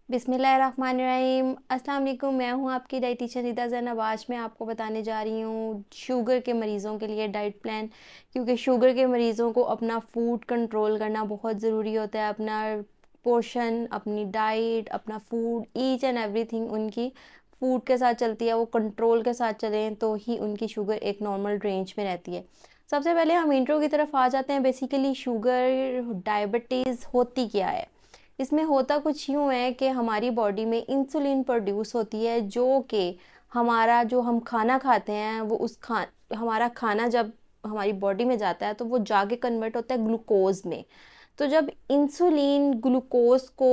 बिस्मिल्लाहिर्रहमानिर्रहीम। अस्सलाम वालेकुम। मैं हूं आपकी डाइट टीचर निदा ज़ैनब। आज मैं आपको बताने जा रही हूं शुगर के मरीज़ों के लिए डाइट प्लान, क्योंकि शुगर के मरीज़ों को अपना फूड कंट्रोल करना बहुत ज़रूरी होता है। अपना पोर्शन, अपनी डाइट, अपना फूड, ईच एंड एवरीथिंग उनकी फूड के साथ चलती है। वो कंट्रोल के साथ चलें तो ही उनकी शुगर एक नॉर्मल रेंज में रहती है। सबसे पहले हम इंट्रो की तरफ आ जाते हैं। बेसिकली शुगर डायबिटीज़ होती क्या है? इसमें होता कुछ यूँ है कि हमारी बॉडी में इंसुलिन प्रोड्यूस होती है, जो कि हमारा जो हम खाना खाते हैं वो हमारा खाना जब हमारी बॉडी में जाता है तो वो जाके कन्वर्ट होता है ग्लूकोज में। तो जब इंसुलिन ग्लूकोज को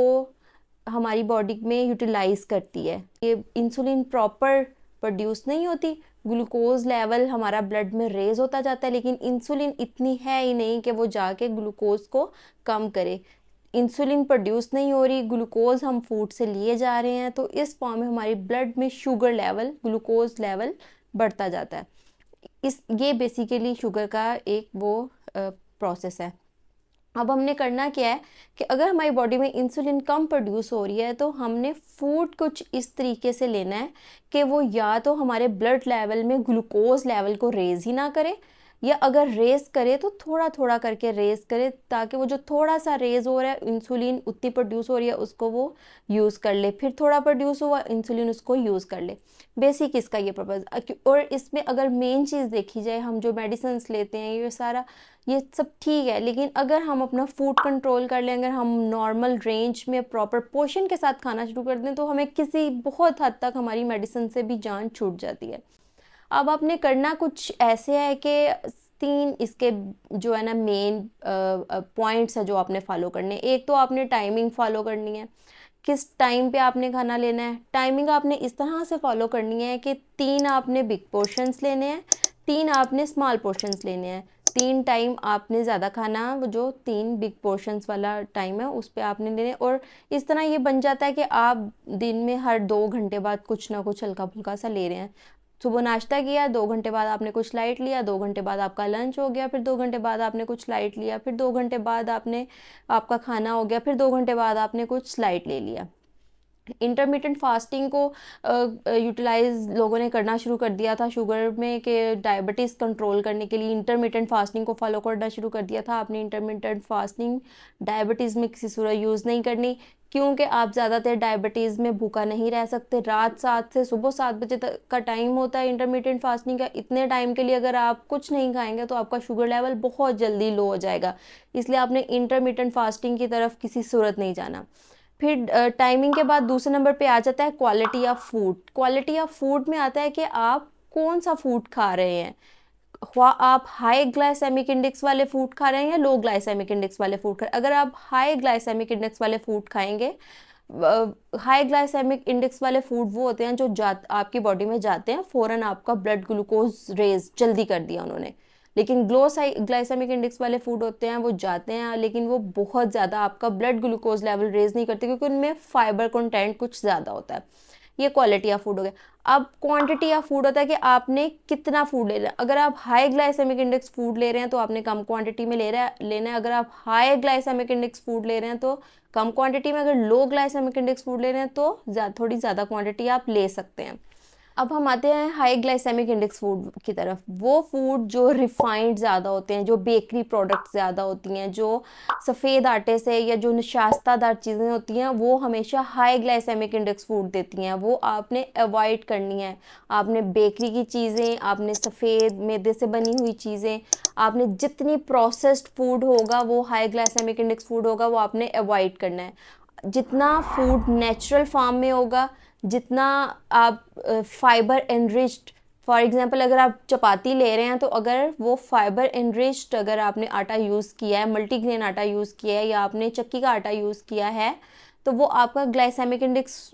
हमारी बॉडी में यूटिलाइज करती है, ये इंसुलिन प्रॉपर प्रोड्यूस नहीं होती। ग्लूकोज लेवल हमारा ब्लड में रेज होता जाता है, लेकिन इंसुलिन इतनी है ही नहीं कि वो जाके ग्लूकोज को कम करे। इंसुलिन प्रोड्यूस नहीं हो रही, ग्लूकोज हम फूड से लिए जा रहे हैं, तो इस फॉर्म में हमारी ब्लड में शुगर लेवल, ग्लूकोज लेवल बढ़ता जाता है। ये बेसिकली शुगर का एक वो प्रोसेस है। अब हमने करना क्या है कि अगर हमारी बॉडी में इंसुलिन कम प्रोड्यूस हो रही है तो हमने फूड कुछ इस तरीके से लेना है कि वो या तो हमारे ब्लड लेवल में ग्लूकोज लेवल को रेज ही ना करे, या अगर रेस करे तो थोड़ा थोड़ा करके रेस करे, ताकि वो जो थोड़ा सा रेस हो रहा है, इंसुलिन उतनी प्रोड्यूस हो रही है, उसको वो यूज़ कर ले, फिर थोड़ा प्रोड्यूस हुआ इंसुलिन उसको यूज़ कर ले। बेसिक इसका ये पर्पज़। और इसमें अगर मेन चीज़ देखी जाए, हम जो मेडिसिन लेते हैं ये सारा ये सब ठीक है, लेकिन अगर हम अपना फूड कंट्रोल कर लें, अगर हम नॉर्मल रेंज में प्रॉपर पोर्शन के साथ खाना शुरू कर दें, तो हमें किसी बहुत हद तक हमारी मेडिसिन से भी जान छूट जाती है। अब आपने करना कुछ ऐसे है कि 3 इसके जो है ना मेन पॉइंट्स है जो आपने फॉलो करने। एक तो आपने टाइमिंग फॉलो करनी है, किस टाइम पे आपने खाना लेना है। टाइमिंग आपने इस तरह से फॉलो करनी है कि 3 आपने बिग पोर्शंस लेने हैं, 3 आपने स्मॉल पोर्शंस लेने हैं। 3 टाइम आपने ज़्यादा खाना, वो जो 3 बिग पोर्शंस वाला टाइम है उस पर आपने लेने। और इस तरह ये बन जाता है कि आप दिन में हर 2 घंटे बाद कुछ ना कुछ हल्का फुल्का सा ले रहे हैं। सुबह नाश्ता किया, 2 घंटे बाद आपने कुछ लाइट लिया, 2 घंटे बाद आपका लंच हो गया, फिर 2 घंटे बाद आपने कुछ लाइट लिया, फिर 2 घंटे बाद आपका खाना हो गया, फिर 2 घंटे बाद आपने कुछ लाइट ले लिया। इंटरमीडिएट फास्टिंग को यूटिलाइज लोगों ने करना शुरू कर दिया था शुगर में, कि डायबिटीज़ कंट्रोल करने के लिए इंटरमीडिएट फास्टिंग को फॉलो करना शुरू कर दिया था। आपने इंटरमीडिएट फास्टिंग डायबिटीज़ में किसी सूरत यूज़ नहीं करनी, क्योंकि आप ज़्यादातर डायबिटीज़ में भूखा नहीं रह सकते। रात 7 से सुबह 7 बजे तक का टाइम होता है इंटरमीडिएट फास्टिंग का। इतने टाइम के लिए अगर आप कुछ नहीं खाएंगे तो आपका शुगर लेवल बहुत जल्दी लो हो जाएगा, इसलिए आपने इंटरमीडिएट फास्टिंग की तरफ किसी सूरत नहीं जाना। फिर टाइमिंग के बाद दूसरे नंबर पे आ जाता है quality of food. Quality of food में आता है कि आप कौन सा फूड खा रहे हैं। आप हाई ग्लाइसेमिक इंडेक्स वाले फूड खा रहे हैं या लो ग्लाइसेमिक इंडेक्स वाले फूड खा रहे हैं। अगर आप हाई ग्लाइसेमिक इंडेक्स वाले फूड खाएंगे, हाई ग्लाइसेमिक इंडेक्स वाले फूड वो होते हैं जो आपकी बॉडी में जाते हैं, फ़ौरन आपका ब्लड ग्लूकोज रेज जल्दी कर दिया उन्होंने। लेकिन ग्लाइसेमिक इंडेक्स वाले फूड होते हैं वो जाते हैं, लेकिन वो बहुत ज़्यादा आपका ब्लड ग्लूकोज लेवल रेज नहीं करते, क्योंकि उनमें फाइबर कंटेंट कुछ ज़्यादा होता है। ये क्वालिटी ऑफ फूड हो गया। अब क्वांटिटी ऑफ फूड होता है कि आपने कितना फूड ले रहे हैं। अगर आप हाई ग्लाइसेमिक इंडेक्स फूड ले रहे हैं तो आपने कम क्वांटिटी में लेना है। अगर आप हाई ग्लाइसेमिक इंडेक्स फूड ले रहे हैं तो कम क्वांटिटी में। अगर लो ग्लाइसेमिक इंडेक्स फूड ले रहे हैं तो थोड़ी ज़्यादा क्वांटिटी आप ले सकते हैं। अब हम आते हैं हाई ग्लाइसेमिक इंडेक्स फूड की तरफ। वो फूड जो रिफाइंड ज़्यादा होते हैं, जो बेकरी प्रोडक्ट्स ज़्यादा होती हैं, जो सफ़ेद आटे से या जो नशास्तादार चीज़ें होती हैं, वो हमेशा हाई ग्लाइसेमिक इंडेक्स फूड देती हैं। वो आपने अवॉइड करनी है। आपने बेकरी की चीज़ें, आपने सफ़ेद मैदे से बनी हुई चीज़ें, आपने जितनी प्रोसेस्ड फूड होगा वो हाई ग्लाइसेमिक इंडेक्स फूड होगा, वो आपने अवॉइड करना है। जितना फूड नेचुरल फार्म में होगा, जितना आप फाइबर एनरिच्ड, फॉर एग्जांपल अगर आप चपाती ले रहे हैं तो अगर वो फाइबर एनरिच्ड, अगर आपने आटा यूज़ किया है, मल्टीग्रेन आटा यूज़ किया है या आपने चक्की का आटा यूज़ किया है, तो वो आपका ग्लाइसेमिक इंडेक्स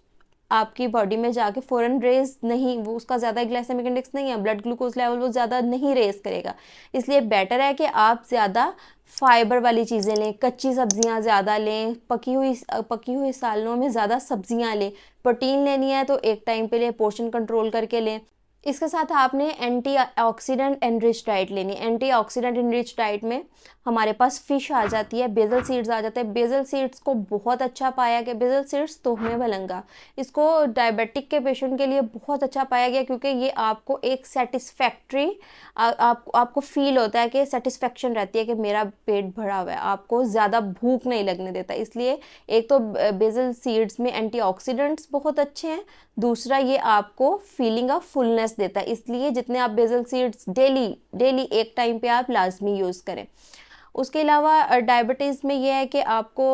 आपकी बॉडी में जाके फ़ौरन रेज नहीं, वो उसका ज़्यादा ग्लाइसेमिक इंडेक्स नहीं है, ब्लड ग्लूकोज लेवल वो ज़्यादा नहीं रेज करेगा। इसलिए बेटर है कि आप ज़्यादा फाइबर वाली चीज़ें लें, कच्ची सब्जियां ज़्यादा लें, पकी हुई सालों में ज़्यादा सब्जियां लें। प्रोटीन लेनी है तो एक टाइम पे लें, पोर्शन कंट्रोल करके लें। इसके साथ आपने एंटीऑक्सीडेंट एनरिच डाइट लेनी है। एंटीऑक्सीडेंट एनरिच डाइट में हमारे पास फ़िश आ जाती है, बेजल सीड्स आ जाते हैं। बेजल सीड्स को बहुत अच्छा पाया गया, बेजल सीड्स तोहमे भलंगा, इसको डायबिटिक के पेशेंट के लिए बहुत अच्छा पाया गया, क्योंकि ये आपको एक सेटिस्फैक्ट्री आपको फील होता है कि सेटिस्फेक्शन रहती है कि मेरा पेट भरा हुआ है, आपको ज़्यादा भूख नहीं लगने देता। इसलिए एक तो बेजल सीड्स में एंटीऑक्सीडेंट्स बहुत अच्छे हैं, दूसरा ये आपको फीलिंग ऑफ फुलनेस देता है। इसलिए जितने आप बेजल सीड्स डेली एक टाइम पे आप लाजमी यूज़ करें। उसके अलावा डायबिटीज़ में ये है कि आपको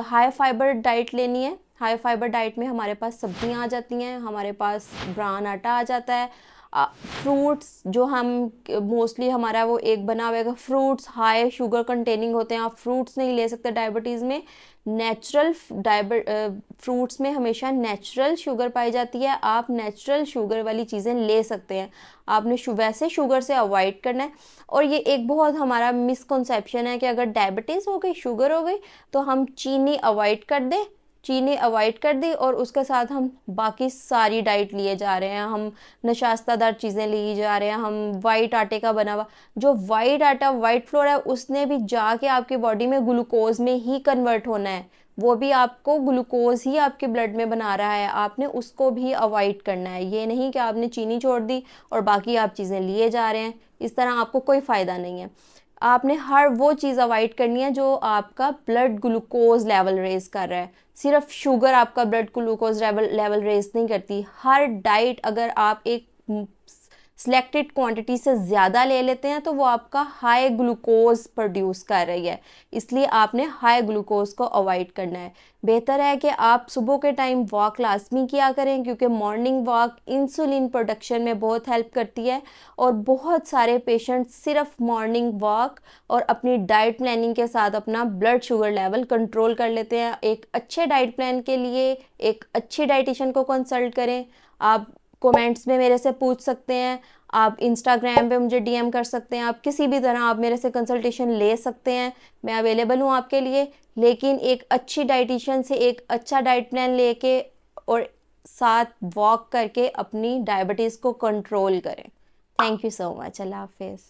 हाई फाइबर डाइट लेनी है। हाई फाइबर डाइट में हमारे पास सब्जियां आ जाती हैं, हमारे पास ब्राउन आटा आ जाता है, फ्रूट्स जो हम मोस्टली हमारा वो एक बना हुआ है, फ्रूट्स हाई शुगर कंटेनिंग होते हैं, आप फ्रूट्स नहीं ले सकते डायबिटीज़ में। नेचुरल फ्रूट्स में हमेशा नेचुरल शुगर पाई जाती है, आप नेचुरल शुगर वाली चीज़ें ले सकते हैं। आपने वैसे शुगर से अवॉइड करना है। और ये एक बहुत हमारा मिसकंसेप्शन है कि अगर डायबिटीज़ हो गई, शुगर हो गई, तो हम चीनी अवॉइड कर दें, चीनी अवॉइड कर दी और उसके साथ हम बाकी सारी डाइट लिए जा रहे हैं, हम नशास्तादार चीज़ें लिए जा रहे हैं, हम वाइट आटे का बना हुआ, जो वाइट आटा वाइट फ्लोर है उसने भी जाके आपकी बॉडी में ग्लूकोज में ही कन्वर्ट होना है, वो भी आपको ग्लूकोज ही आपके ब्लड में बना रहा है, आपने उसको भी अवॉइड करना है। ये नहीं कि आपने चीनी छोड़ दी और बाकी आप चीज़ें लिए जा रहे हैं, इस तरह आपको कोई फ़ायदा नहीं है। आपने हर वो चीज़ अवॉइड करनी है जो आपका ब्लड ग्लूकोज लेवल रेज कर रहा है। सिर्फ शुगर आपका ब्लड ग्लूकोज लेवल रेज नहीं करती। हर डाइट अगर आप एक सिलेक्टेड क्वांटिटी से ज़्यादा ले लेते हैं तो वो आपका हाई ग्लूकोज प्रोड्यूस कर रही है, इसलिए आपने हाई ग्लूकोज को अवॉइड करना है। बेहतर है कि आप सुबह के टाइम वॉक लाजमी किया करें, क्योंकि मॉर्निंग वॉक इंसुलिन प्रोडक्शन में बहुत हेल्प करती है। और बहुत सारे पेशेंट सिर्फ मॉर्निंग वॉक और अपनी डाइट प्लानिंग के साथ अपना ब्लड शुगर लेवल कंट्रोल कर लेते हैं। एक अच्छे डाइट प्लान के लिए एक अच्छी डाइटिशियन को कंसल्ट करें। आप कमेंट्स में मेरे से पूछ सकते हैं, आप इंस्टाग्राम पे मुझे डीएम कर सकते हैं, आप किसी भी तरह आप मेरे से कंसल्टेशन ले सकते हैं, मैं अवेलेबल हूँ आपके लिए। लेकिन एक अच्छी डाइटिशियन से एक अच्छा डाइट प्लान लेके और साथ वॉक करके अपनी डायबिटीज़ को कंट्रोल करें। Thank you so much. अल्लाह हाफिज़।